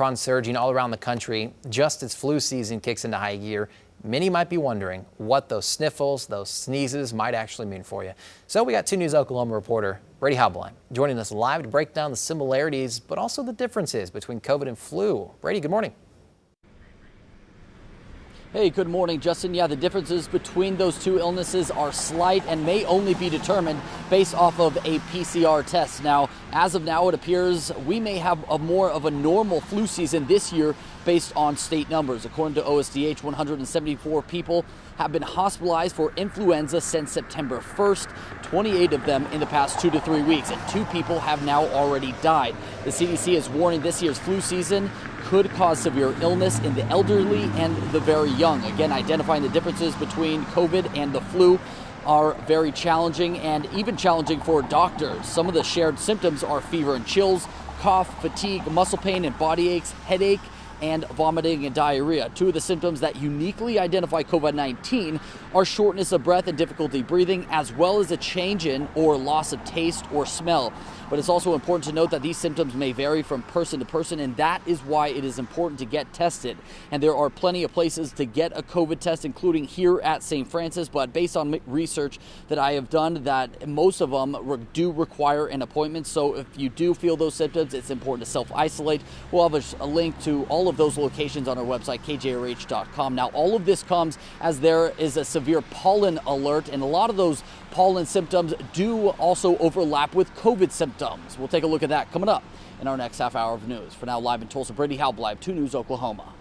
Omicron surging all around the country just as flu season kicks into high gear. Many might be wondering what those sniffles, those sneezes might actually mean for you. So we got 2 News Oklahoma reporter Brady Halblein joining us live to break down the similarities, but also the differences between COVID and flu. Brady, good morning. Hey, good morning, Justin. Yeah, the differences between those two illnesses are slight and may only be determined based off of a PCR test. Now, as of now, it appears we may have more of a normal flu season this year based on state numbers. According to OSDH, 174 people have been hospitalized for influenza since September 1st, 28 of them in the past 2 to 3 weeks, and 2 people have now already died. The CDC is warning this year's flu season could cause severe illness in the elderly and the very young. Again, identifying the differences between COVID and the flu are very challenging and even challenging for doctors. Some of the shared symptoms are fever and chills, cough, fatigue, muscle pain and body aches, headache, and vomiting and diarrhea. 2 of the symptoms that uniquely identify COVID-19 are shortness of breath and difficulty breathing, as well as a change in or loss of taste or smell. But it's also important to note that these symptoms may vary from person to person, and that is why it is important to get tested. And there are plenty of places to get a COVID test, including here at St. Francis, but based on research that I have done, that most of them do require an appointment. So if you do feel those symptoms, it's important to self-isolate. We'll have a link to all of those locations on our website, kjrh.com. Now, all of this comes as there is a severe pollen alert, and a lot of those pollen symptoms do also overlap with COVID symptoms. We'll take a look at that coming up in our next half hour of news. For now, live in Tulsa, Brady Halblein, 2 News Oklahoma.